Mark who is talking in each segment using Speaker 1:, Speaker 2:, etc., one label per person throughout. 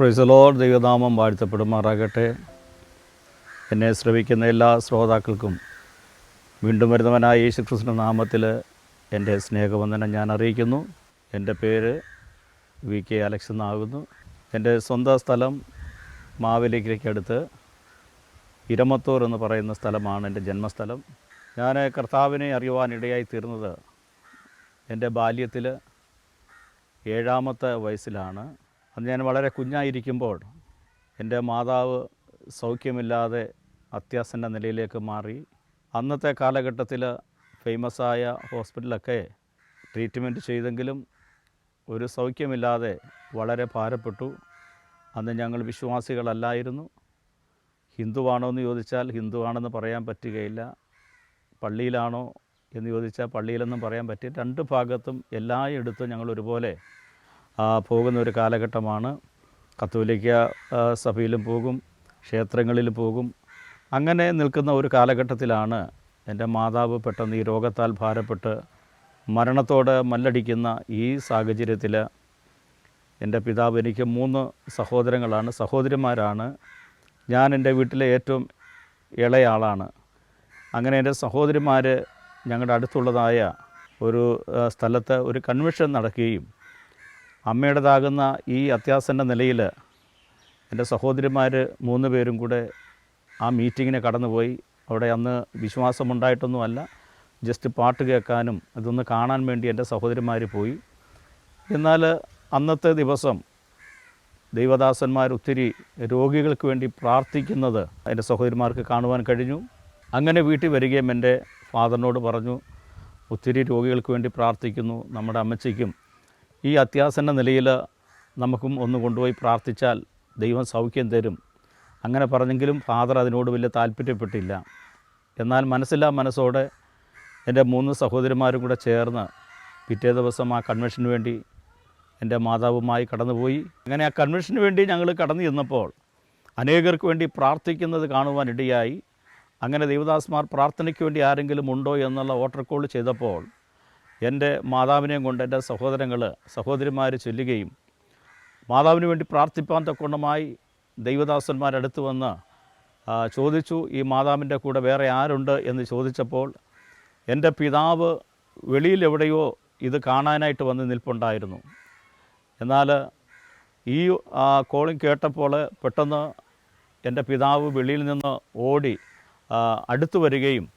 Speaker 1: Praise the Lord. ദൈവനാമം വാഴ്ത്തപ്പെടുമാറാകട്ടെ. എന്നെ ശ്രവിക്കുന്ന എല്ലാ ശ്രോതാക്കൾക്കും വീണ്ടും വരുന്നവനായ യേശുക്രിസ്തുവിൻ്റെ നാമത്തിൽ എൻ്റെ സ്നേഹവന്ദനം ഞാൻ അറിയിക്കുന്നു. എൻ്റെ പേര് വി കെ അലക്സ് എന്നാകുന്നു. എൻ്റെ സ്വന്തം സ്ഥലം മാവേലിക്കരയ്ക്കടുത്ത് ഇരമത്തൂർ എന്ന് പറയുന്ന സ്ഥലമാണ് എൻ്റെ ജന്മസ്ഥലം. ഞാൻ കർത്താവിനെ അറിയുവാനിടയായി തീർന്നത് എൻ്റെ ബാല്യത്തിൽ 7-ാമത്തെ വയസ്സിലാണ്. അന്ന് ഞാൻ വളരെ കുഞ്ഞായിരിക്കുമ്പോൾ എൻ്റെ മാതാവ് സൗഖ്യമില്ലാതെ അത്യാസന്ന നിലയിലേക്ക് മാറി. അന്നത്തെ കാലഘട്ടത്തിൽ ഫേമസായ ഹോസ്പിറ്റലൊക്കെ ട്രീറ്റ്മെൻറ്റ് ചെയ്തെങ്കിലും ഒരു സൗഖ്യമില്ലാതെ വളരെ ഭാരപ്പെട്ടു. അന്ന് ഞങ്ങൾ വിശ്വാസികളല്ലായിരുന്നു. ഹിന്ദുവാണോ എന്ന് ചോദിച്ചാൽ ഹിന്ദുവാണെന്ന് പറയാൻ പറ്റുകയില്ല. പള്ളിയിലാണോ എന്ന് ചോദിച്ചാൽ പള്ളിയിലെന്നും പറയാൻ പറ്റില്ല. രണ്ട് ഭാഗത്തും എല്ലായിടത്തും ഞങ്ങൾ ഒരുപോലെ പോകുന്ന ഒരു കാലഘട്ടമാണ്. കത്തോലിക്ക സഭയിലും പോകും, ക്ഷേത്രങ്ങളിലും പോകും. അങ്ങനെ നിൽക്കുന്ന ഒരു കാലഘട്ടത്തിലാണ് എൻ്റെ മാതാവ് പെട്ടെന്ന് ഈ രോഗത്താൽ ഭാരപ്പെട്ട് മരണത്തോട് മല്ലടിക്കുന്ന ഈ സാഹചര്യത്തിൽ എൻ്റെ പിതാവ്, എനിക്ക് 3 സഹോദരങ്ങളാണ്, സഹോദരിമാരാണ്. ഞാൻ എൻ്റെ വീട്ടിലെ ഏറ്റവും ഇളയാളാണ്. അങ്ങനെ എൻ്റെ സഹോദരിമാർ ഞങ്ങളുടെ അടുത്തുള്ളതായ ഒരു സ്ഥലത്ത് ഒരു കൺവെൻഷൻ നടക്കുകയും അമ്മയുടേതാകുന്ന ഈ അത്യാസന്ന നിലയിൽ എൻ്റെ സഹോദരിമാർ 3 പേരും കൂടെ ആ മീറ്റിങ്ങിന് കടന്നുപോയി. അവിടെ അന്ന് വിശ്വാസമുണ്ടായിട്ടൊന്നുമല്ല, ജസ്റ്റ് പാട്ട് കേൾക്കാനും അതൊന്ന് കാണാൻ വേണ്ടി എൻ്റെ സഹോദരിമാർ പോയി. എന്നാൽ അന്നത്തെ ദിവസം ദൈവദാസന്മാർ ഒത്തിരി രോഗികൾക്ക് വേണ്ടി പ്രാർത്ഥിക്കുന്നത് എൻ്റെ സഹോദരിമാർക്ക് കാണുവാൻ കഴിഞ്ഞു. അങ്ങനെ വീട്ടിൽ വരികയും എൻ്റെ ഫാദറിനോട് പറഞ്ഞു, ഒത്തിരി രോഗികൾക്ക് വേണ്ടി പ്രാർത്ഥിക്കുന്നു, നമ്മുടെ അമ്മച്ചിക്കും ഈ അത്യാസന്ന നിലയിൽ നമുക്കും ഒന്ന് കൊണ്ടുപോയി പ്രാർത്ഥിച്ചാൽ ദൈവം സൗഖ്യം തരും. അങ്ങനെ പറഞ്ഞെങ്കിലും ഫാദർ അതിനോട് വലിയ താല്പര്യപ്പെട്ടില്ല. എന്നാൽ മനസ്സോടെ എൻ്റെ 3 സഹോദരിമാരും കൂടെ ചേർന്ന് പിറ്റേ ദിവസം ആ കൺവെൻഷന് വേണ്ടി എൻ്റെ മാതാവുമായി കടന്നുപോയി. അങ്ങനെ ആ കൺവെൻഷന് വേണ്ടി ഞങ്ങൾ കടന്നു ചെന്നപ്പോൾ അനേകർക്ക് വേണ്ടി പ്രാർത്ഥിക്കുന്നത് കാണുവാനിടയായി. അങ്ങനെ ദേവദാസ്മാർ പ്രാർത്ഥനയ്ക്ക് വേണ്ടി ആരെങ്കിലും ഉണ്ടോ എന്നുള്ള ഓർഡർ കോൾ ചെയ്തപ്പോൾ എൻ്റെ മാതാവിനെയും കൊണ്ട് എൻ്റെ സഹോദരിമാർ ചൊല്ലുകയും മാതാവിന് വേണ്ടി പ്രാർത്ഥിപ്പാൻ തക്കവണ്ണമായി ദൈവദാസന്മാരടുത്ത് വന്ന് ചോദിച്ചു, ഈ മാതാവിൻ്റെ കൂടെ വേറെ ആരുണ്ട് എന്ന് ചോദിച്ചപ്പോൾ എൻ്റെ പിതാവ് വെളിയിൽ എവിടെയോ ഇത് കാണാനായിട്ട് വന്ന് നിൽപ്പുണ്ടായിരുന്നു. എന്നാൽ ഈ കോളിംഗ് കേട്ടപ്പോൾ പെട്ടെന്ന് എൻ്റെ പിതാവ് വെളിയിൽ നിന്ന് ഓടി അടുത്തു വരികയും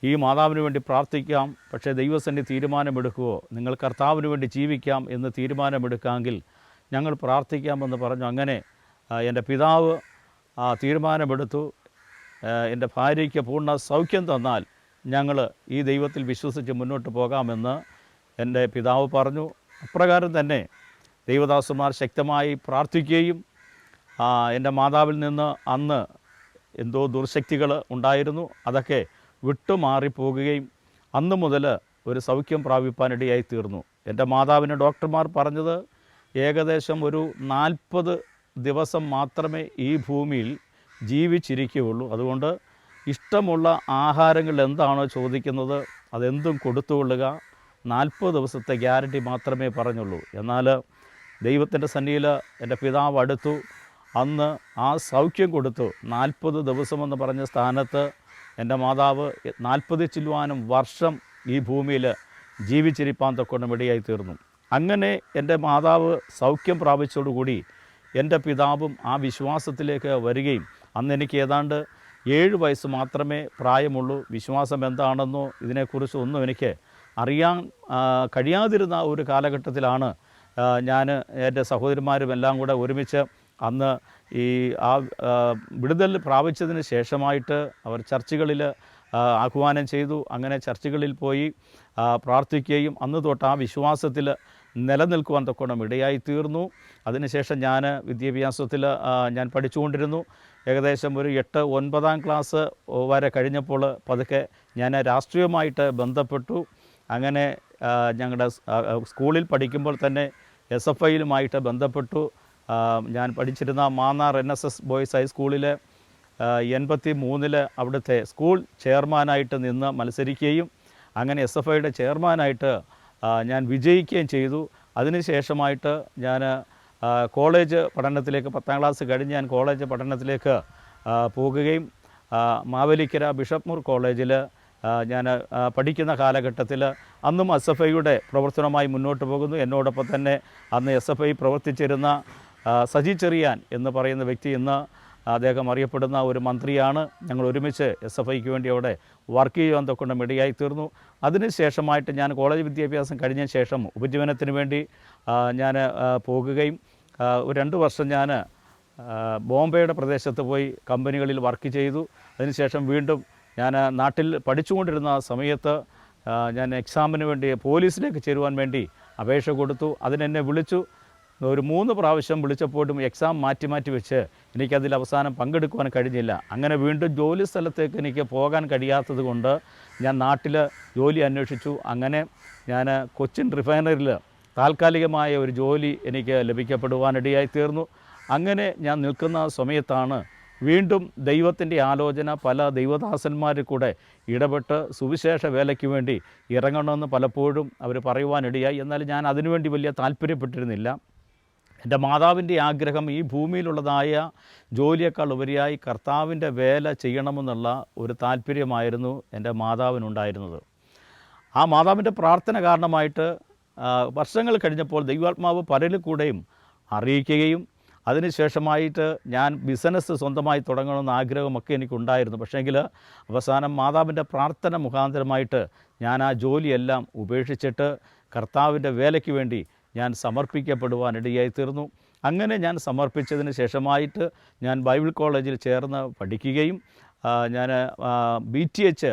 Speaker 1: ഈ മാതാവിന് വേണ്ടി പ്രാർത്ഥിക്കാം, പക്ഷേ ദൈവസന്നിധി തീരുമാനമെടുക്കുമോ, നിങ്ങൾ കർത്താവിന് വേണ്ടി ജീവിക്കാം എന്ന് തീരുമാനമെടുക്കാമെങ്കിൽ ഞങ്ങൾ പ്രാർത്ഥിക്കാമെന്ന് പറഞ്ഞു. അങ്ങനെ എൻ്റെ പിതാവ് തീരുമാനമെടുത്തു, എൻ്റെ ഭാര്യയ്ക്ക് പൂർണ്ണ സൗഖ്യം തന്നാൽ ഞങ്ങൾ ഈ ദൈവത്തിൽ വിശ്വസിച്ച് മുന്നോട്ട് പോകാമെന്ന് എൻ്റെ പിതാവ് പറഞ്ഞു. അപ്രകാരം തന്നെ ദൈവദാസന്മാർ ശക്തമായി പ്രാർത്ഥിക്കുകയും എൻ്റെ മാതാവിൽ നിന്ന് അന്ന് എന്തോ ദുർശക്തികൾ ഉണ്ടായിരുന്നു, അതൊക്കെ വിട്ടുമാറിപ്പോകുകയും അന്നു മുതൽ ഒരു സൗഖ്യം പ്രാപിപ്പാനിടയായി തീർന്നു. എൻ്റെ മാതാവിന് ഡോക്ടർമാർ പറഞ്ഞത് ഏകദേശം ഒരു 40 ദിവസം മാത്രമേ ഈ ഭൂമിയിൽ ജീവിച്ചിരിക്കുകയുള്ളൂ. അതുകൊണ്ട് ഇഷ്ടമുള്ള ആഹാരങ്ങൾ എന്താണോ ചോദിക്കുന്നത് അതെന്തും കൊടുത്തുകൊള്ളുക, 40 ദിവസത്തെ ഗ്യാരണ്ടി മാത്രമേ പറഞ്ഞുള്ളൂ. എന്നാൽ ദൈവത്തിൻ്റെ സന്നിധിയിൽ എൻ്റെ പിതാവ് അടുത്തു. അന്ന് ആ സൗഖ്യം കൊടുത്തു. 40 ദിവസമെന്ന് പറഞ്ഞ സ്ഥാനത്ത് എൻ്റെ മാതാവ് 40 ചില്ലുവാനും വർഷം ഈ ഭൂമിയിൽ ജീവിച്ചിരിപ്പാൻ തക്കവണ്ണം ഇടയായി തീർന്നു. അങ്ങനെ എൻ്റെ മാതാവ് സൗഖ്യം പ്രാപിച്ചതോടുകൂടി എൻ്റെ പിതാവും ആ വിശ്വാസത്തിലേക്ക് വരികയും അന്ന് എനിക്ക് ഏതാണ്ട് 7 വയസ്സ് മാത്രമേ പ്രായമുള്ളൂ. വിശ്വാസം എന്താണെന്നോ ഇതിനെക്കുറിച്ച് ഒന്നും എനിക്ക് അറിയാൻ കഴിയാതിരുന്ന ഒരു കാലഘട്ടത്തിലാണ് ഞാൻ എൻ്റെ സഹോദരിമാരും എല്ലാം കൂടെ ഒരുമിച്ച് അന്ന് ഈ വിടുതൽ പ്രാപിച്ചതിന് ശേഷമായിട്ട് അവർ ചർച്ചുകളിൽ ആഹ്വാനം ചെയ്തു. അങ്ങനെ ചർച്ചുകളിൽ പോയി പ്രാർത്ഥിക്കുകയും അന്ന് തൊട്ട് ആ വിശ്വാസത്തിൽ നിലനിൽക്കുവാൻ തക്കോണം ഇടയായി തീർന്നു. അതിനുശേഷം ഞാൻ വിദ്യാഭ്യാസത്തിൽ ഞാൻ പഠിച്ചുകൊണ്ടിരുന്നു. ഏകദേശം ഒരു 8-9 ക്ലാസ് വരെ കഴിഞ്ഞപ്പോൾ പതുക്കെ ഞാൻ രാഷ്ട്രീയമായിട്ട് ബന്ധപ്പെട്ടു. അങ്ങനെ ഞങ്ങളുടെ സ്കൂളിൽ പഠിക്കുമ്പോൾ തന്നെ SFIയിലുമായിട്ട് ബന്ധപ്പെട്ടു. ഞാൻ പഠിച്ചിരുന്ന മാന്നാർ NSS ബോയ്സ് ഹൈസ്കൂളിൽ 83 അവിടുത്തെ സ്കൂൾ ചെയർമാനായിട്ട് നിന്ന് മത്സരിക്കുകയും അങ്ങനെ SFIയുടെ ചെയർമാനായിട്ട് ഞാൻ വിജയിക്കുകയും ചെയ്തു. അതിനുശേഷമായിട്ട് ഞാൻ കോളേജ് പഠനത്തിലേക്ക് 10ാം ക്ലാസ് കഴിഞ്ഞ് ഞാൻ കോളേജ് പഠനത്തിലേക്ക് പോകുകയും മാവേലിക്കര ബിഷപ്പ് മൂർ കോളേജിൽ ഞാൻ പഠിക്കുന്ന കാലഘട്ടത്തിൽ അന്നും SFIയുടെ പ്രവർത്തനമായി മുന്നോട്ട് പോകുന്നു. എന്നോടൊപ്പം തന്നെ അന്ന് SFI പ്രവർത്തിച്ചിരുന്ന സജി ചെറിയാൻ എന്ന് പറയുന്ന വ്യക്തി ഇന്ന് അദ്ദേഹം അറിയപ്പെടുന്ന ഒരു മന്ത്രിയാണ്. ഞങ്ങൾ ഒരുമിച്ച് SFIക്ക് വേണ്ടി അവിടെ വർക്ക് ചെയ്യുവാൻ തൊക്കൊണ്ടും ഇടയായി തീർന്നു. അതിനുശേഷമായിട്ട് ഞാൻ കോളേജ് വിദ്യാഭ്യാസം കഴിഞ്ഞ ശേഷം ഉപജീവനത്തിന് വേണ്ടി ഞാൻ പോകുകയും ഒരു 2 വർഷം ഞാൻ ബോംബെയുടെ പ്രദേശത്ത് പോയി കമ്പനികളിൽ വർക്ക് ചെയ്തു. അതിനുശേഷം വീണ്ടും ഞാൻ നാട്ടിൽ പഠിച്ചുകൊണ്ടിരുന്ന സമയത്ത് ഞാൻ എക്സാമിന് വേണ്ടി പോലീസിലേക്ക് ചേരുവാൻ വേണ്ടി അപേക്ഷ കൊടുത്തു. അതിനെന്നെ വിളിച്ചു. ഒരു 3 പ്രാവശ്യം വിളിച്ചപ്പോഴും എക്സാം മാറ്റി വെച്ച് എനിക്കതിൽ അവസാനം പങ്കെടുക്കുവാൻ കഴിഞ്ഞില്ല. അങ്ങനെ വീണ്ടും ജോലി സ്ഥലത്തേക്ക് എനിക്ക് പോകാൻ കഴിയാത്തത് കൊണ്ട് ഞാൻ നാട്ടിൽ ജോലി അന്വേഷിച്ചു. അങ്ങനെ ഞാൻ കൊച്ചിൻ റിഫൈനറിയിൽ താൽക്കാലികമായ ഒരു ജോലി എനിക്ക് ലഭിക്കപ്പെടുവാനിടയായി തീർന്നു. അങ്ങനെ ഞാൻ നിൽക്കുന്ന സമയത്താണ് വീണ്ടും ദൈവത്തിൻ്റെ ആലോചന പല ദൈവദാസന്മാരിൽ കൂടെ ഇടപെട്ട് സുവിശേഷ വേലയ്ക്ക് വേണ്ടി ഇറങ്ങണമെന്ന് പലപ്പോഴും അവർ പറയുവാനിടയായി. എന്നാൽ ഞാൻ അതിനുവേണ്ടി വലിയ താല്പര്യപ്പെട്ടിരുന്നില്ല. എൻ്റെ മാതാവിൻ്റെ ആഗ്രഹം ഈ ഭൂമിയിലുള്ളതായ ജോലിയേക്കാൾ ഉപരിയായി കർത്താവിൻ്റെ വേല ചെയ്യണമെന്നുള്ള ഒരു താല്പര്യമായിരുന്നു എൻ്റെ മാതാവിനുണ്ടായിരുന്നത്. ആ മാതാവിൻ്റെ പ്രാർത്ഥന കാരണമായിട്ട് വർഷങ്ങൾ കഴിഞ്ഞപ്പോൾ ദൈവാത്മാവ് പലരിൽ കൂടെയും അറിയിക്കുകയും അതിനുശേഷമായിട്ട് ഞാൻ ബിസിനസ് സ്വന്തമായി തുടങ്ങണമെന്ന ആഗ്രഹമൊക്കെ എനിക്കുണ്ടായിരുന്നു. പക്ഷേങ്കിൽ അവസാനം മാതാവിൻ്റെ പ്രാർത്ഥന മുഖാന്തരമായിട്ട് ഞാൻ ആ ജോലിയെല്ലാം ഉപേക്ഷിച്ചിട്ട് കർത്താവിൻ്റെ വേലയ്ക്ക് വേണ്ടി ഞാൻ സമർപ്പിക്കപ്പെടുവാനിടയായി തീർന്നു. അങ്ങനെ ഞാൻ സമർപ്പിച്ചതിന് ശേഷമായിട്ട് ഞാൻ ബൈബിൾ കോളേജിൽ ചേർന്ന് പഠിക്കുകയും ഞാൻ BTH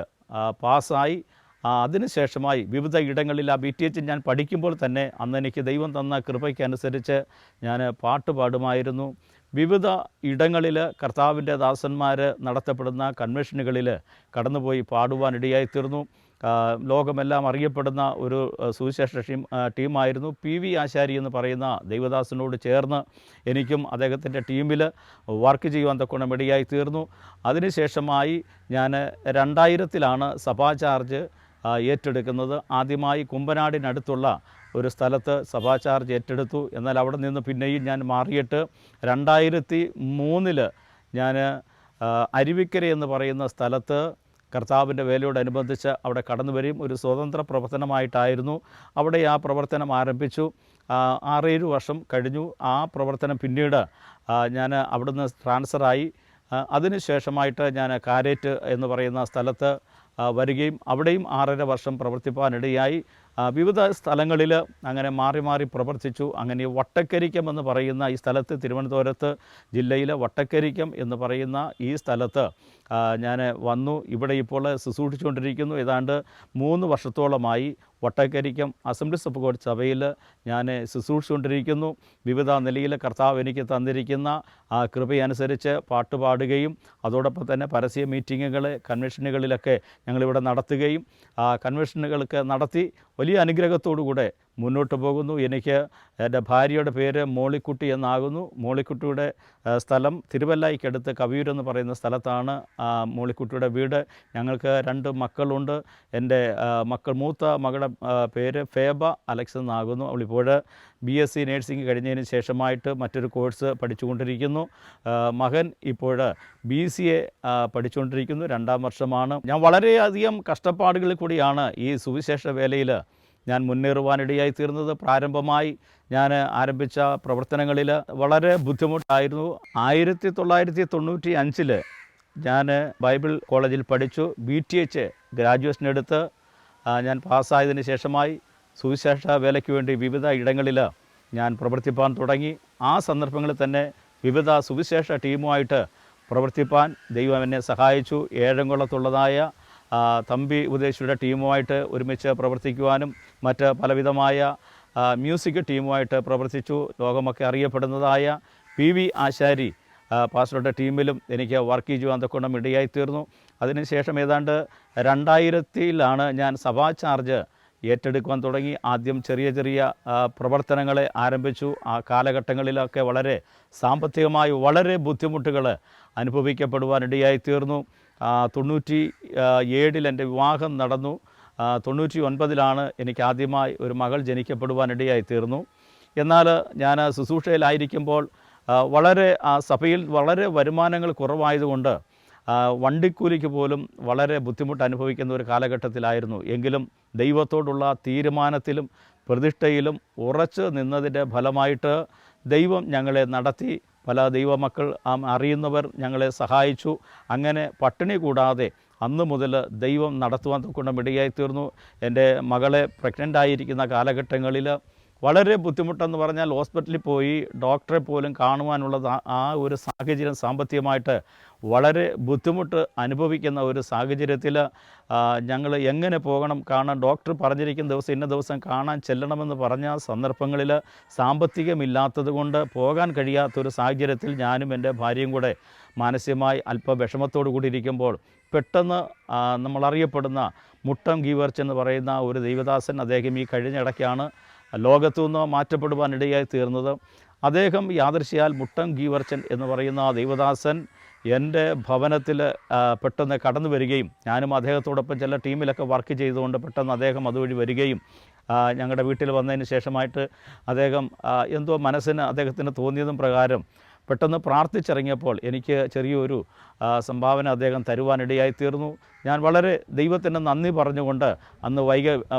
Speaker 1: പാസ്സായി. അതിനുശേഷമായി വിവിധ ഇടങ്ങളിൽ ആ BTH ഞാൻ പഠിക്കുമ്പോൾ തന്നെ അന്ന് എനിക്ക് ദൈവം തന്ന കൃപയ്ക്കനുസരിച്ച് ഞാൻ പാട്ട് പാടുമായിരുന്നു. വിവിധ ഇടങ്ങളിൽ കർത്താവിൻ്റെ ദാസന്മാർ നടത്തപ്പെടുന്ന കൺവെൻഷനുകളിൽ കടന്നുപോയി പാടുവാനിടയായി തീർന്നു. ലോകമെല്ലാം അറിയപ്പെടുന്ന ഒരു സുവിശേഷ ടീമായിരുന്നു PV ആശാരി എന്ന് പറയുന്ന ദൈവദാസനോട് ചേർന്ന് എനിക്കും അദ്ദേഹത്തിൻ്റെ ടീമിൽ വർക്ക് ചെയ്യുവാൻ തക്കോണം ഇടയായി തീർന്നു. അതിനുശേഷമായി ഞാൻ 2000-ലാണ് സഭാ ചാർജ് ഏറ്റെടുക്കുന്നത്. ആദ്യമായി കുമ്പനാടിനടുത്തുള്ള ഒരു സ്ഥലത്ത് സഭാ ചാർജ് ഏറ്റെടുത്തു. എന്നാൽ അവിടെ നിന്ന് പിന്നെയും ഞാൻ മാറിയിട്ട് 2003 ഞാൻ അരുവിക്കര എന്ന് പറയുന്ന സ്ഥലത്ത് കർത്താവിൻ്റെ വേലയോടനുബന്ധിച്ച് അവിടെ കടന്നു വരും ഒരു സ്വതന്ത്ര പ്രവർത്തനമായിട്ടായിരുന്നു അവിടെ ആ പ്രവർത്തനം ആരംഭിച്ചു. 6-7 വർഷം കഴിഞ്ഞു. ആ പ്രവർത്തനം പിന്നീട് ഞാൻ അവിടുന്ന് ട്രാൻസ്ഫറായി. അതിനുശേഷമായിട്ട് ഞാൻ കാരേറ്റ് എന്ന് പറയുന്ന സ്ഥലത്ത് വരികയും അവിടെയും 6.5 വർഷം പ്രവർത്തിപ്പാനിടയായി. വിവിധ സ്ഥലങ്ങളിൽ അങ്ങനെ മാറി മാറി പ്രവർത്തിച്ചു. അങ്ങനെ വട്ടക്കരിക്കം എന്ന് പറയുന്ന ഈ സ്ഥലത്ത്, തിരുവനന്തപുരത്ത് ജില്ലയിലെ വട്ടക്കരിക്കം എന്ന് പറയുന്ന ഈ സ്ഥലത്ത് ഞാൻ വന്നു. ഇവിടെ ഇപ്പോൾ ശുശ്രൂഷിച്ചുകൊണ്ടിരിക്കുന്നു. ഏതാണ്ട് 3 വർഷത്തോളമായി വട്ടക്കരിക്കം അസംബ്ലീസ് ഓഫ് ഗോഡ് സഭയിൽ ഞാൻ ശുശ്രൂഷിച്ചുകൊണ്ടിരിക്കുന്നു. വിവിധ നിലയിൽ കർത്താവ് എനിക്ക് തന്നിരിക്കുന്ന ആ കൃപയനുസരിച്ച് പാട്ടുപാടുകയും അതോടൊപ്പം തന്നെ പരസ്യ മീറ്റിങ്ങുകൾ കൺവെൻഷനുകളിലൊക്കെ ഞങ്ങളിവിടെ നടത്തുകയും കൺവെൻഷനുകൾക്ക് നടത്തി വലിയ അനുഗ്രഹത്തോടുകൂടെ മുന്നോട്ട് പോകുന്നു. എനിക്ക് എൻ്റെ ഭാര്യയുടെ പേര് മോളിക്കുട്ടി എന്നാകുന്നു. മോളിക്കുട്ടിയുടെ സ്ഥലം തിരുവല്ലായിക്കടുത്ത് കവിയൂർ എന്ന് പറയുന്ന സ്ഥലത്താണ് മോളിക്കുട്ടിയുടെ വീട്. ഞങ്ങൾക്ക് 2 മക്കളുണ്ട്. എൻ്റെ മൂത്ത മകളുടെ പേര് ഫേബ അലക്സ് എന്നാകുന്നു. അവളിപ്പോൾ BSc നേഴ്സിംഗ് കഴിഞ്ഞതിന് ശേഷമായിട്ട് മറ്റൊരു കോഴ്സ് പഠിച്ചുകൊണ്ടിരിക്കുന്നു. മകൻ ഇപ്പോൾ BCA പഠിച്ചുകൊണ്ടിരിക്കുന്നു. 2ാം വർഷമാണ്. ഞാൻ വളരെയധികം കഷ്ടപ്പാടുകളിൽ കൂടിയാണ് ഈ സുവിശേഷ വേലയിൽ ഞാൻ മുന്നേറുവാനിടയായി തീർന്നത്. പ്രാരംഭമായി ഞാൻ ആരംഭിച്ച പ്രവർത്തനങ്ങളിൽ വളരെ ബുദ്ധിമുട്ടായിരുന്നു. 1995 ഞാൻ ബൈബിൾ കോളേജിൽ പഠിച്ചു. BTH ഗ്രാജുവേഷൻ എടുത്ത് ഞാൻ പാസ്സായതിനു ശേഷമായി സുവിശേഷ വേലയ്ക്ക് വേണ്ടി വിവിധ ഇടങ്ങളിൽ ഞാൻ പ്രവർത്തിപ്പാൻ തുടങ്ങി. ആ സന്ദർഭങ്ങളിൽ തന്നെ വിവിധ സുവിശേഷ ടീമുമായിട്ട് പ്രവർത്തിപ്പാൻ ദൈവം എന്നെ സഹായിച്ചു. ഏഴംകുളത്തുള്ളതായ തമ്പി ഉപദേശിയുടെ ടീമുമായിട്ട് ഒരുമിച്ച് പ്രവർത്തിക്കുവാനും മറ്റ് പലവിധമായ മ്യൂസിക് ടീമുമായിട്ട് പ്രവർത്തിച്ചു. ലോകമൊക്കെ അറിയപ്പെടുന്നതായ PV ആശാരി പാസ്റ്ററുടെ ടീമിലും എനിക്ക് വർക്ക് ചെയ്യുവാൻ തക്കോണം ഇടയായിത്തീർന്നു. അതിനുശേഷം ഏതാണ്ട് 2000-ലാണ് ഞാൻ സഭാ ചാർജ് ഏറ്റെടുക്കുവാൻ തുടങ്ങി. ആദ്യം ചെറിയ ചെറിയ പ്രവർത്തനങ്ങളെ ആരംഭിച്ചു. ആ കാലഘട്ടങ്ങളിലൊക്കെ വളരെ സാമ്പത്തികമായി വളരെ ബുദ്ധിമുട്ടുകൾ അനുഭവിക്കപ്പെടുവാനിടയായിത്തീർന്നു. 97-ൽ എൻ്റെ വിവാഹം നടന്നു. 99-ലാണ് എനിക്ക് ആദ്യമായി ഒരു മകൾ ജനിക്കപ്പെടുവാനിടയായിത്തീർന്നു. എന്നാൽ ഞാൻ ശുശ്രൂഷയിലായിരിക്കുമ്പോൾ വളരെ സഭയിൽ വളരെ വരുമാനങ്ങൾ കുറവായതുകൊണ്ട് വണ്ടിക്കൂലിക്ക് പോലും വളരെ ബുദ്ധിമുട്ട് അനുഭവിക്കുന്ന ഒരു കാലഘട്ടത്തിലായിരുന്നു. എങ്കിലും ദൈവത്തോടുള്ള തീരുമാനത്തിലും പ്രതിഷ്ഠയിലും ഉറച്ചു നിന്നതിൻ്റെ ഫലമായിട്ട് ദൈവം ഞങ്ങളെ നടത്തി. പല ദൈവമക്കൾ അറിയുന്നവർ ഞങ്ങളെ സഹായിച്ചു. അങ്ങനെ പട്ടിണി കൂടാതെ അന്ന് മുതൽ ദൈവം നടത്തുവാൻ തക്കോണം ഇടയായിത്തീർന്നു. എൻ്റെ മകളെ പ്രഗ്നൻ്റ് ആയിരിക്കുന്ന കാലഘട്ടങ്ങളിൽ വളരെ ബുദ്ധിമുട്ടെന്ന് പറഞ്ഞാൽ ഹോസ്പിറ്റലിൽ പോയി ഡോക്ടറെ പോലും കാണുവാനുള്ള ആ ഒരു സാഹചര്യം സാമ്പത്തികമായിട്ട് വളരെ ബുദ്ധിമുട്ട് അനുഭവിക്കുന്ന ഒരു സാഹചര്യത്തിൽ ഞങ്ങൾ എങ്ങനെ പോകണം, കാണാൻ ഡോക്ടർ പറഞ്ഞിരിക്കുന്ന ദിവസം ഇന്ന ദിവസം കാണാൻ ചെല്ലണമെന്ന് പറഞ്ഞ സന്ദർഭങ്ങളിൽ സാമ്പത്തികമില്ലാത്തത് കൊണ്ട് പോകാൻ കഴിയാത്തൊരു സാഹചര്യത്തിൽ ഞാനും എൻ്റെ ഭാര്യയും കൂടെ മാനസികമായി അല്പ വിഷമത്തോടു കൂടി ഇരിക്കുമ്പോൾ പെട്ടെന്ന് നമ്മളറിയപ്പെടുന്ന മുട്ടം ഗീവർച്ച് എന്ന് പറയുന്ന ഒരു ദൈവദാസൻ, അദ്ദേഹം ഈ കഴിഞ്ഞ ഇടയ്ക്കാണ് ലോകത്തു നിന്ന് മാറ്റപ്പെടുവാനിടയായി തീർന്നത്. അദ്ദേഹം യാദൃശ്യാൽ മുട്ടം ഗീവർച്ചൻ എന്ന് പറയുന്ന ദൈവദാസൻ എൻ്റെ ഭവനത്തിൽ പെട്ടെന്ന് കടന്നു വരികയും ഞാനും അദ്ദേഹത്തോടൊപ്പം ചില ടീമിലൊക്കെ വർക്ക് ചെയ്തുകൊണ്ട് പെട്ടെന്ന് അദ്ദേഹം അതുവഴി വരികയും ഞങ്ങളുടെ വീട്ടിൽ വന്നതിന് ശേഷമായിട്ട് അദ്ദേഹം എന്തോ മനസ്സിന് അദ്ദേഹത്തിന് തോന്നിയതും പ്രകാരം പെട്ടെന്ന് പ്രാർത്ഥിച്ചിറങ്ങിയപ്പോൾ എനിക്ക് ചെറിയൊരു സംഭാവന അദ്ദേഹം തരുവാനിടയായിത്തീർന്നു. ഞാൻ വളരെ ദൈവത്തിന് നന്ദി പറഞ്ഞുകൊണ്ട് അന്ന്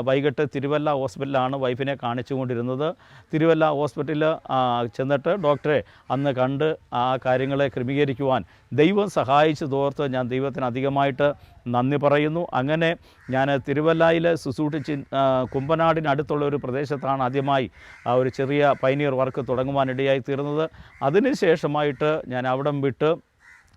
Speaker 1: വൈകിട്ട് തിരുവല്ല ഹോസ്പിറ്റലിലാണ് വൈഫിനെ കാണിച്ചുകൊണ്ടിരുന്നത്. തിരുവല്ല ഹോസ്പിറ്റലിൽ ചെന്നിട്ട് ഡോക്ടറെ അന്ന് കണ്ട് ആ കാര്യങ്ങളെ ക്രമീകരിക്കുവാൻ ദൈവം സഹായിച്ചു തോർത്ത് ഞാൻ ദൈവത്തിന് അധികമായിട്ട് നന്ദി പറയുന്നു. അങ്ങനെ ഞാൻ തിരുവല്ലയിൽ ശുശ്രൂഷിച്ച് കുമ്പനാടിനടുത്തുള്ള ഒരു പ്രദേശത്താണ് ആദ്യമായി ഒരു ചെറിയ പൈനിയർ വർക്ക് തുടങ്ങുവാനിടയായി തീർന്നത്. അതിനുശേഷമായിട്ട് ഞാൻ അവിടം വിട്ട്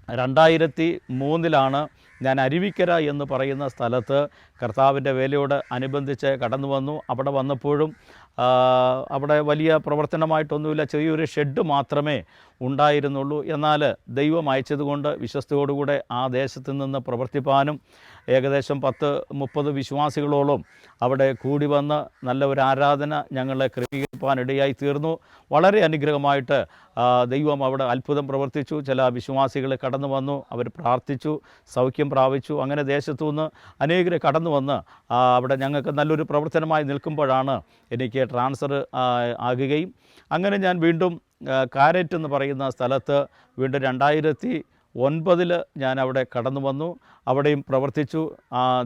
Speaker 1: 2003-ലാണ് ഞാൻ അരുവിക്കര എന്ന് പറയുന്ന സ്ഥലത്ത് കർത്താവിൻ്റെ വേലയോട് അനുബന്ധിച്ച് കടന്നു വന്നു. അവിടെ വന്നപ്പോഴും അവിടെ വലിയ പ്രവർത്തനമായിട്ടൊന്നുമില്ല, ചെറിയൊരു ഷെഡ് മാത്രമേ ഉണ്ടായിരുന്നുള്ളൂ. എന്നാൽ ദൈവം അയച്ചതുകൊണ്ട് വിശ്വസ്തയോടുകൂടെ ആ ദേശത്ത് നിന്ന് പ്രവർത്തിപ്പാനും ഏകദേശം 10-30 വിശ്വാസികളോളം അവിടെ കൂടി വന്ന് നല്ല ഒരു ആരാധന ഞങ്ങളെ ക്രമീകരിപ്പാനിടയായി തീർന്നു. വളരെ അനുഗ്രഹമായിട്ട് ദൈവം അവിടെ അത്ഭുതം പ്രവർത്തിച്ചു. ചില വിശ്വാസികൾ കടന്നു വന്നു, അവർ പ്രാർത്ഥിച്ചു, സൗഖ്യം പ്രാപിച്ചു. അങ്ങനെ ദേശത്തു നിന്ന് അനേകർ കടന്നു വന്ന് അവിടെ ഞങ്ങൾക്ക് നല്ലൊരു പ്രവർത്തനമായി നിൽക്കുമ്പോഴാണ് എനിക്ക് ട്രാൻസ്ഫർ ആകുകയും അങ്ങനെ ഞാൻ വീണ്ടും കാരറ്റ് എന്ന് പറയുന്ന സ്ഥലത്ത് വീണ്ടും 2009 ഞാൻ അവിടെ കടന്നു വന്നു. അവിടെയും പ്രവർത്തിച്ചു.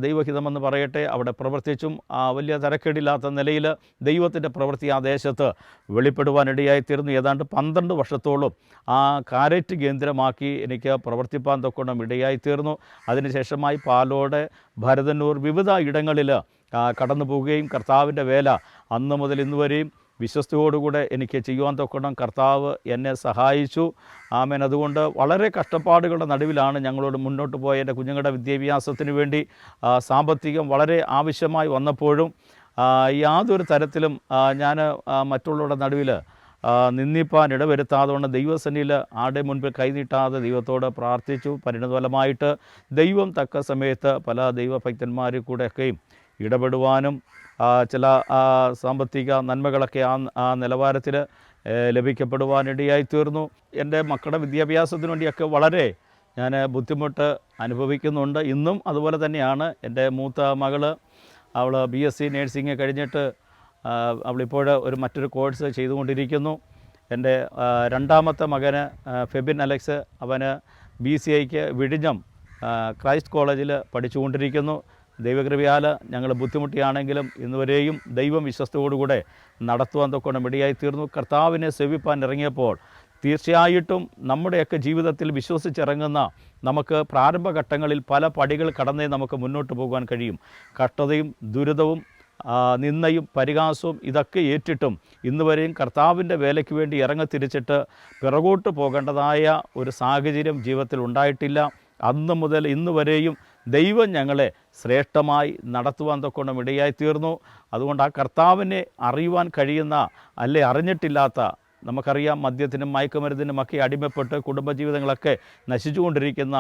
Speaker 1: ദൈവഹിതമെന്ന് പറയട്ടെ, അവിടെ പ്രവർത്തിച്ചും വലിയ തരക്കേടില്ലാത്ത നിലയിൽ ദൈവത്തിൻ്റെ പ്രവൃത്തി ആ ദേശത്ത് വെളിപ്പെടുവാനിടയായിത്തീർന്നു. ഏതാണ്ട് 12 വർഷത്തോളം ആ കാരറ്റ് കേന്ദ്രമാക്കി എനിക്ക് പ്രവർത്തിപ്പാൻ തൊക്കണം ഇടയായിത്തീർന്നു. അതിനുശേഷമായി പാലോട്, ഭരതന്നൂർ വിവിധ ഇടങ്ങളിൽ കടന്നു പോവുകയും കർത്താവിൻ്റെ വേല അന്ന് മുതൽ ഇന്നുവരെയും വിശ്വസ്തയോടുകൂടെ എനിക്ക് ചെയ്യുവാൻ തൊക്കണം കർത്താവ് എന്നെ സഹായിച്ചു. ആമേൻ. അതുകൊണ്ട് വളരെ കഷ്ടപ്പാടുകളുടെ നടുവിലാണ് ഞങ്ങളോട് മുന്നോട്ട് പോയ എൻ്റെ കുഞ്ഞുങ്ങളുടെ വിദ്യാഭ്യാസത്തിന് വേണ്ടി സാമ്പത്തികം വളരെ ആവശ്യമായി വന്നപ്പോഴും യാതൊരു തരത്തിലും ഞാൻ മറ്റുള്ളവരുടെ നടുവിൽ നിന്ദിപ്പാൻ ഇടവരുത്താതെ ദൈവസന്നിധിയിൽ ആടെ മുൻപിൽ കൈനീട്ടാതെ ദൈവത്തോട് പ്രാർത്ഥിച്ചു. പരിണതഫലമായിട്ട് ദൈവം തക്ക സമയത്ത് പല ദൈവഭക്തന്മാരിൽ കൂടെയൊക്കെയും ഇടപെടുവാനും ചില സാമ്പത്തിക നന്മകളൊക്കെ ആ നിലവാരത്തിൽ ലഭിക്കപ്പെടുവാനിടയായി തീർന്നു. എൻ്റെ മക്കളുടെ വിദ്യാഭ്യാസത്തിന് വേണ്ടിയൊക്കെ വളരെ ഞാൻ ബുദ്ധിമുട്ട് അനുഭവിക്കുന്നുണ്ട്. ഇന്നും അതുപോലെ തന്നെയാണ്. എൻ്റെ മൂത്ത മകൾ അവൾ BSc നേഴ്സിംഗ് കഴിഞ്ഞിട്ട് അവളിപ്പോൾ മറ്റൊരു കോഴ്സ് ചെയ്തുകൊണ്ടിരിക്കുന്നു. എൻ്റെ രണ്ടാമത്തെ മകന് ഫെബിൻ അലക്സ്, അവന് BCIക്ക് വിഴിഞ്ഞം ക്രൈസ്റ്റ് കോളേജിൽ പഠിച്ചുകൊണ്ടിരിക്കുന്നു. ദൈവകൃപയാൽ ഞങ്ങൾ ബുദ്ധിമുട്ടിയാണെങ്കിലും ഇന്നുവരെയും ദൈവം വിശ്വസ്തയോടുകൂടെ നടത്തുവാൻ തൊക്കണം ഇടയായി തീർന്നു. കർത്താവിനെ സേവിപ്പാൻ ഇറങ്ങിയപ്പോൾ തീർച്ചയായിട്ടും നമ്മുടെയൊക്കെ ജീവിതത്തിൽ വിശ്വസിച്ചിറങ്ങുന്ന നമുക്ക് പ്രാരംഭഘട്ടങ്ങളിൽ പല പടികൾ കടന്നേ നമുക്ക് മുന്നോട്ട് പോകുവാൻ കഴിയും. കഷ്ടതയും ദുരിതവും നിന്ദയും പരിഹാസവും ഇതൊക്കെ ഏറ്റിട്ടും ഇന്നുവരെയും കർത്താവിൻ്റെ വേലയ്ക്ക് വേണ്ടി ഇറങ്ങിത്തിരിച്ചിട്ട് പിറകോട്ട് പോകേണ്ടതായ ഒരു സാഹചര്യം ജീവിതത്തിൽ ഉണ്ടായിട്ടില്ല. അന്ന് മുതൽ ഇന്ന് വരെയും ദൈവം ഞങ്ങളെ ശ്രേഷ്ഠമായി നടത്തുവാൻ തൊക്കണം ഇടയായി തീർന്നു. അതുകൊണ്ട് ആ കർത്താവിനെ അറിയുവാൻ കഴിയുന്ന അറിഞ്ഞിട്ടില്ലാത്ത, നമുക്കറിയാം മദ്യത്തിനും മയക്കുമരുന്നിനുമൊക്കെ അടിമപ്പെട്ട് കുടുംബജീവിതങ്ങളൊക്കെ നശിച്ചുകൊണ്ടിരിക്കുന്ന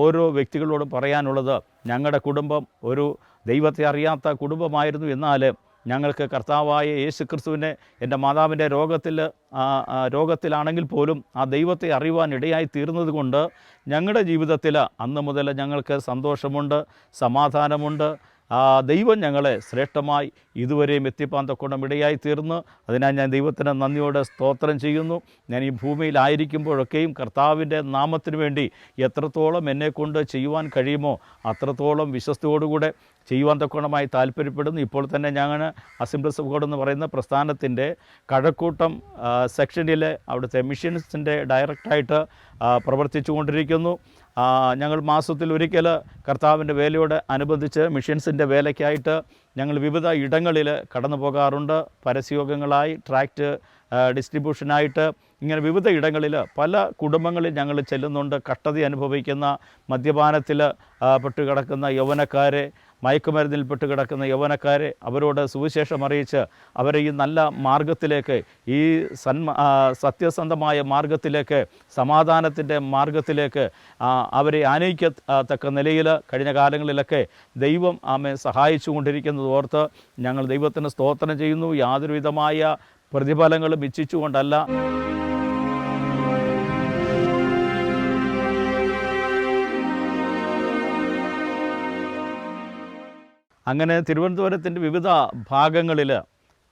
Speaker 1: ഓരോ വ്യക്തികളോടും പറയാനുള്ളത്, ഞങ്ങളുടെ കുടുംബം ഒരു ദൈവത്തെ അറിയാത്ത കുടുംബമായിരുന്നു. എന്നാൽ ഞങ്ങൾക്ക് കർത്താവായ യേശുക്രിസ്തുവിനെ എൻ്റെ മാതാവിൻ്റെ രോഗത്തിലാണെങ്കിൽ പോലും ആ ദൈവത്തെ അറിയുവാൻ ഇടയായി തീർന്നത് കൊണ്ട് ഞങ്ങളുടെ ജീവിതത്തിൽ അന്ന് മുതൽ ഞങ്ങൾക്ക് സന്തോഷമുണ്ട്, സമാധാനമുണ്ട്. ദൈവം ഞങ്ങളെ ശ്രേഷ്ഠമായി ഇതുവരെയും എത്തിപ്പാൻ തൊക്കണം ഇടയായി തീർന്ന് അതിനാൽ ഞാൻ ദൈവത്തിന് നന്ദിയോടെ സ്തോത്രം ചെയ്യുന്നു. ഞാൻ ഈ ഭൂമിയിലായിരിക്കുമ്പോഴൊക്കെയും കർത്താവിൻ്റെ നാമത്തിന് വേണ്ടി എത്രത്തോളം എന്നെക്കൊണ്ട് ചെയ്യുവാൻ കഴിയുമോ അത്രത്തോളം വിശ്വസ്തയോടുകൂടെ ചെയ്യുവാൻ തക്കണമായി താല്പര്യപ്പെടുന്നു. ഇപ്പോൾ തന്നെ ഞാൻ അസംബ്ലീസ് ഓഫ് ഗോഡ് എന്ന് പറയുന്ന പ്രസ്ഥാനത്തിൻ്റെ കഴക്കൂട്ടം സെക്ഷനിൽ അവിടുത്തെ മിഷൻസിൻ്റെ ഡയറക്റ്റായിട്ട് പ്രവർത്തിച്ചു കൊണ്ടിരിക്കുന്നു. ഞങ്ങൾ മാസത്തിൽ ഒരിക്കൽ കർത്താവിൻ്റെ വേലയോട് അനുബന്ധിച്ച് മിഷൻസിൻ്റെ വേലയ്ക്കായിട്ട് ഞങ്ങൾ വിവിധ ഇടങ്ങളിൽ കടന്നു പോകാറുണ്ട്. പരസ്യയോഗങ്ങളായി, ട്രാക്റ്റ് ഡിസ്ട്രിബ്യൂഷനായിട്ട്, ഇങ്ങനെ വിവിധ ഇടങ്ങളിൽ പല കുടുംബങ്ങളിൽ ഞങ്ങൾ ചെല്ലുന്നുണ്ട്. കഷ്ടത അനുഭവിക്കുന്ന, മദ്യപാനത്തിൽ പെട്ടുകിടക്കുന്ന യൗവനക്കാരെ, മയക്കുമരുന്നിൽ പെട്ടുകിടക്കുന്ന യൗവനക്കാരെ അവരോട് സുവിശേഷം അറിയിച്ച് അവരെ ഈ നല്ല മാർഗത്തിലേക്ക്, ഈ സത്യസന്ധമായ മാർഗത്തിലേക്ക്, സമാധാനത്തിൻ്റെ മാർഗത്തിലേക്ക് അവരെ ആനയിക്കത്തക്ക നിലയിൽ കഴിഞ്ഞ കാലങ്ങളിലൊക്കെ ദൈവം ആമെ സഹായിച്ചു കൊണ്ടിരിക്കുന്നത് ഓർത്ത് ഞങ്ങൾ ദൈവത്തിന് സ്തോത്രം ചെയ്യുന്നു. യാതൊരുവിധമായ പ്രതിഫലങ്ങളും ഇച്ഛിച്ചുകൊണ്ടല്ല. അങ്ങനെ തിരുവനന്തപുരത്തിൻ്റെ വിവിധ ഭാഗങ്ങളിൽ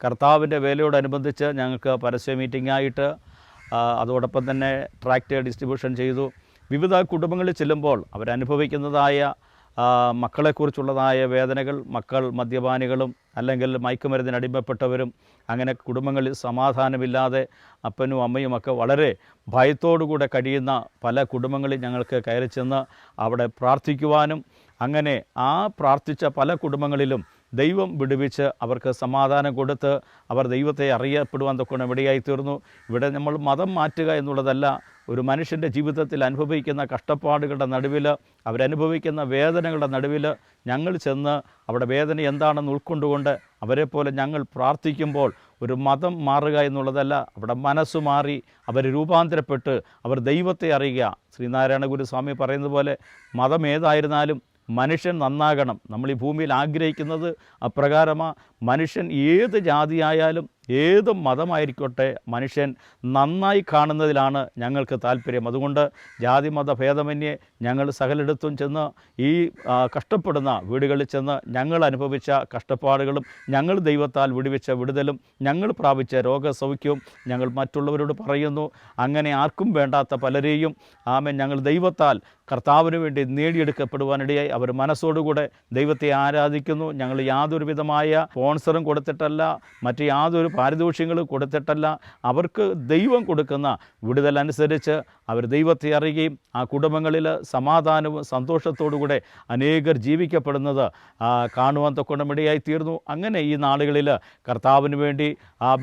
Speaker 1: കർത്താവിൻ്റെ വേലയോടനുബന്ധിച്ച് ഞങ്ങൾക്ക് പരസ്യ മീറ്റിംഗായിട്ട്, അതോടൊപ്പം തന്നെ ട്രാക്റ്റ് ഡിസ്ട്രിബ്യൂഷൻ ചെയ്തു. വിവിധ കുടുംബങ്ങളിൽ ചെല്ലുമ്പോൾ അവരനുഭവിക്കുന്നതായ മക്കളെക്കുറിച്ചുള്ളതായ വേദനകൾ, മക്കൾ മദ്യപാനികളും അല്ലെങ്കിൽ മയക്കുമരുന്നിന് അടിമപ്പെട്ടവരും, അങ്ങനെ കുടുംബങ്ങളിൽ സമാധാനമില്ലാതെ അപ്പനും അമ്മയുമൊക്കെ വളരെ ഭയത്തോടുകൂടെ കഴിയുന്ന പല കുടുംബങ്ങളിൽ ഞങ്ങൾക്ക് കയറി ചെന്ന് അവിടെ പ്രാർത്ഥിക്കുവാനും, അങ്ങനെ ആ പ്രാർത്ഥിച്ച പല കുടുംബങ്ങളിലും ദൈവം വിടുവിച്ച് അവർക്ക് സമാധാനം കൊടുത്ത് അവർ ദൈവത്തെ അറിയപ്പെടുവാൻ തൊക്കണം ഇടയായി തീർന്നു. ഇവിടെ നമ്മൾ മതം മാറ്റുക എന്നുള്ളതല്ല, ഒരു മനുഷ്യൻ്റെ ജീവിതത്തിൽ അനുഭവിക്കുന്ന കഷ്ടപ്പാടുകളുടെ നടുവിൽ, അവരനുഭവിക്കുന്ന വേദനകളുടെ നടുവിൽ ഞങ്ങൾ ചെന്ന് അവിടെ വേദന എന്താണെന്ന് ഉൾക്കൊണ്ടുകൊണ്ട് അവരെപ്പോലെ ഞങ്ങൾ പ്രാർത്ഥിക്കുമ്പോൾ ഒരു മതം മാറുക എന്നുള്ളതല്ല, അവിടെ മനസ്സ് മാറി അവർ രൂപാന്തരപ്പെട്ട് അവർ ദൈവത്തെ അറിയുക. ശ്രീനാരായണ ഗുരുസ്വാമി പറയുന്നത് പോലെ മതം ഏതായിരുന്നാലും മനുഷ്യൻ നന്നാകണം. നമ്മൾ ഈ ഭൂമിയിൽ ആഗ്രഹിക്കുന്നത് അപ്രകാരമാണ്. മനുഷ്യൻ ഏത് ജാതിയായാലും ഏത് മതമായിരിക്കട്ടെ മനുഷ്യൻ നന്നായി കാണുന്നതിലാണ് ഞങ്ങൾക്ക് താല്പര്യം. അതുകൊണ്ട് ജാതി മത ഭേദമന്യേ ഞങ്ങൾ സകലിടത്തും ചെന്ന് ഈ കഷ്ടപ്പെടുന്ന വീടുകളിൽ ചെന്ന് ഞങ്ങൾ അനുഭവിച്ച കഷ്ടപ്പാടുകളും ഞങ്ങൾ ദൈവത്താൽ വിടുവിച്ച വിടുതലും ഞങ്ങൾ പ്രാപിച്ച രോഗസൗഖ്യവും ഞങ്ങൾ മറ്റുള്ളവരോട് പറയുന്നു. അങ്ങനെ ആർക്കും വേണ്ടാത്ത പലരെയും ഞങ്ങൾ ദൈവത്താൽ കർത്താവിന് വേണ്ടി നേടിയെടുക്കപ്പെടുവാനിടയായി അവർ മനസ്സോടുകൂടെ ദൈവത്തെ ആരാധിക്കുന്നു. ഞങ്ങൾ യാതൊരു വിധമായ സ്പോൺസറും കൊടുത്തിട്ടല്ല, മറ്റ് യാതൊരു പാരിതോഷികങ്ങളും കൊടുത്തിട്ടല്ല. അവർക്ക് ദൈവം കൊടുക്കുന്ന വിടുതലനുസരിച്ച് അവർ ദൈവത്തെ അറിയുകയും ആ കുടുംബങ്ങളിൽ സമാധാനവും സന്തോഷത്തോടുകൂടെ അനേകർ ജീവിക്കപ്പെടുന്നത് കാണുവാൻ തൊക്കണമിടയായി തീർന്നു. അങ്ങനെ ഈ നാളുകളിൽ കർത്താവിന് വേണ്ടി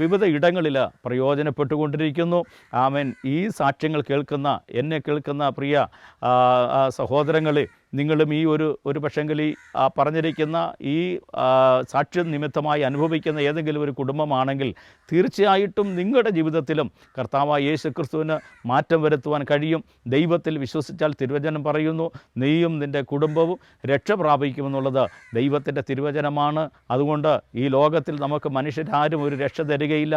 Speaker 1: വിവിധ ഇടങ്ങളിൽ പ്രയോജനപ്പെട്ടുകൊണ്ടിരിക്കുന്നു. ആമേൻ. ഈ സാക്ഷ്യങ്ങൾ കേൾക്കുന്ന, എന്നെ കേൾക്കുന്ന പ്രിയ സഹോദരങ്ങളെ, നിങ്ങളും ഈ ഒരു പക്ഷെങ്കിൽ ഈ പറഞ്ഞിരിക്കുന്ന ഈ സാക്ഷ്യം നിമിത്തമായി അനുഭവിക്കുന്ന ഏതെങ്കിലും ഒരു കുടുംബമാണെങ്കിൽ തീർച്ചയായിട്ടും നിങ്ങളുടെ ജീവിതത്തിലും കർത്താവായ യേശുക്രിസ്തുവിന് മാറ്റം വരുത്തുവാൻ കഴിയും. ദൈവത്തിൽ വിശ്വസിച്ചാൽ തിരുവചനം പറയുന്നു, നീയും നിൻ്റെ കുടുംബവും രക്ഷ പ്രാപിക്കുമെന്നുള്ളത് ദൈവത്തിൻ്റെ തിരുവചനമാണ്. അതുകൊണ്ട് ഈ ലോകത്തിൽ നമുക്ക് മനുഷ്യരാരും ഒരു രക്ഷ തരികയില്ല.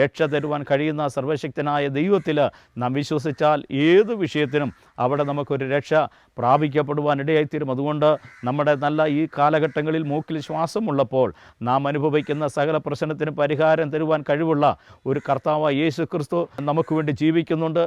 Speaker 1: രക്ഷ തരുവാൻ കഴിയുന്ന സർവശക്തനായ ദൈവത്തിൽ നാം വിശ്വസിച്ചാൽ ഏത് വിഷയത്തിനും അവിടെ നമുക്കൊരു രക്ഷ പ്രാപിക്കപ്പെടുവാനിടയായിത്തീരും. അതുകൊണ്ട് നമ്മുടെ നല്ല ഈ കാലഘട്ടങ്ങളിൽ മൂക്കിൽ ശ്വാസമുള്ളപ്പോൾ നാം അനുഭവിക്കുന്ന സകല പ്രശ്നത്തിന് പരിഹാരം തരുവാൻ കഴിവുള്ള ഒരു കർത്താവായ യേശു ക്രിസ്തു നമുക്ക് വേണ്ടി ജീവിക്കുന്നുണ്ട്.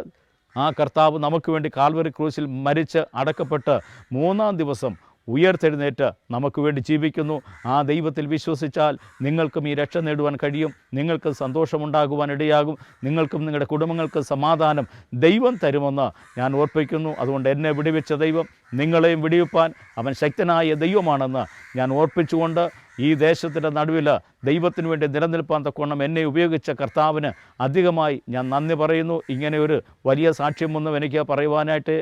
Speaker 1: ആ കർത്താവ് നമുക്ക് വേണ്ടി കാൽവരി ക്രൂശിൽ മരിച്ച് അടക്കപ്പെട്ട് മൂന്നാം ദിവസം ഉയർത്തെഴുന്നേറ്റ് നമുക്ക് വേണ്ടി ജീവിക്കുന്നു. ആ ദൈവത്തിൽ വിശ്വസിച്ചാൽ നിങ്ങൾക്കും ഈ രക്ഷ നേടുവാൻ കഴിയും. നിങ്ങൾക്ക് സന്തോഷമുണ്ടാകുവാൻ ഇടയാകും. നിങ്ങൾക്കും നിങ്ങളുടെ കുടുംബങ്ങൾക്ക് സമാധാനം ദൈവം തരുമെന്ന് ഞാൻ ഓർപ്പിക്കുന്നു. അതുകൊണ്ട് എന്നെ വിടുവിച്ച ദൈവം നിങ്ങളെയും വിടുവിപ്പാൻ അവൻ ശക്തനായ ദൈവമാണെന്ന് ഞാൻ ഓർപ്പിച്ചുകൊണ്ട് ഈ ദേശത്തിൻ്റെ നടുവിൽ ദൈവത്തിന് വേണ്ടി നിലനിൽപ്പാൻ തക്കവണ്ണം എന്നെ ഉപയോഗിച്ച കർത്താവിന് അധികമായി ഞാൻ നന്ദി പറയുന്നു. ഇങ്ങനെ ഒരു വലിയ സാക്ഷ്യമൊന്നും എനിക്ക് പറയുവാനായിട്ട്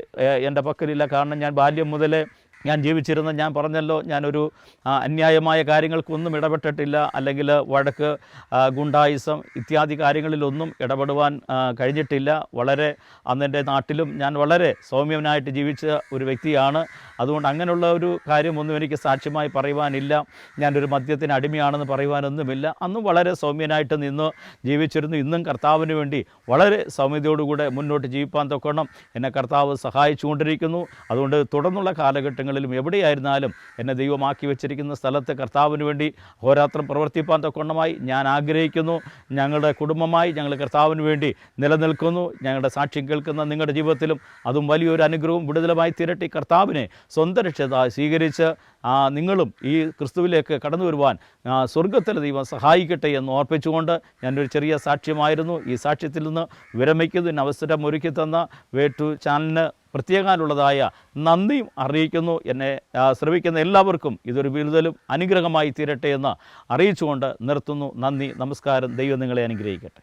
Speaker 1: എൻ്റെ പക്കലില്ല. കാരണം ഞാൻ ബാല്യം മുതലേ ഞാൻ ജീവിച്ചിരുന്ന, ഞാൻ പറഞ്ഞല്ലോ, ഞാനൊരു അന്യായമായ കാര്യങ്ങൾക്കൊന്നും ഇടപെട്ടിട്ടില്ല, അല്ലെങ്കിൽ വഴക്ക്, ഗുണ്ടായിസം ഇത്യാദി കാര്യങ്ങളിലൊന്നും ഇടപെടുവാൻ കഴിഞ്ഞിട്ടില്ല. വളരെ അന്നെൻ്റെ നാട്ടിലും ഞാൻ വളരെ സൗമ്യനായിട്ട് ജീവിച്ച ഒരു വ്യക്തിയാണ്. അതുകൊണ്ട് അങ്ങനെയുള്ള ഒരു കാര്യമൊന്നും എനിക്ക് സാക്ഷ്യമായി പറയുവാനില്ല. ഞാനൊരു മദ്യത്തിന് അടിമയാണെന്ന് പറയുവാനൊന്നുമില്ല. അന്നും വളരെ സൗമ്യനായിട്ട് നിന്ന് ജീവിച്ചിരുന്നു. ഇന്നും കർത്താവിന് വേണ്ടി വളരെ സൗമ്യതയോടുകൂടെ മുന്നോട്ട് ജീവിപ്പാൻ തൊക്കണം എന്നെ കർത്താവ് സഹായിച്ചുകൊണ്ടിരിക്കുന്നു. അതുകൊണ്ട് തുടർന്നുള്ള കാലഘട്ടങ്ങളിലും എവിടെയായിരുന്നാലും എന്നെ ദൈവമാക്കി വെച്ചിരിക്കുന്ന സ്ഥലത്ത് കർത്താവിന് വേണ്ടി അഹോരാത്രം പ്രവർത്തിപ്പാൻ തൊക്കണമായി ഞാൻ ആഗ്രഹിക്കുന്നു. ഞങ്ങളുടെ കുടുംബമായി ഞങ്ങൾ കർത്താവിന് വേണ്ടി നിലനിൽക്കുന്നു. ഞങ്ങളുടെ സാക്ഷ്യം കേൾക്കുന്ന നിങ്ങളുടെ ജീവിതത്തിലും അതും വലിയൊരു അനുഗ്രഹവും വിടുതലുമായി തീരട്ടെ. കർത്താവിനെ സ്വന്തം രക്ഷിതാവായി സ്വീകരിച്ച് നിങ്ങളും ഈ ക്രിസ്തുവിലേക്ക് കടന്നു വരുവാൻ സ്വർഗത്തിലെ ദൈവം സഹായിക്കട്ടെ എന്ന് ഓർപ്പിച്ചുകൊണ്ട് ഞാനൊരു ചെറിയ സാക്ഷ്യമായിരുന്നു. ഈ സാക്ഷ്യത്തിൽ നിന്ന് വിരമിക്കുന്നതിന് അവസരം ഒരുക്കി തന്ന വേട്ടു ചാനലിന് പ്രത്യേകമുള്ളതായ നന്ദിയും അറിയിക്കുന്നു. എന്നെ ശ്രമിക്കുന്ന എല്ലാവർക്കും ഇതൊരു വിടുതലും അനുഗ്രഹമായി തീരട്ടെ എന്ന് അറിയിച്ചുകൊണ്ട് നിർത്തുന്നു. നന്ദി, നമസ്കാരം. ദൈവം നിങ്ങളെ അനുഗ്രഹിക്കട്ടെ.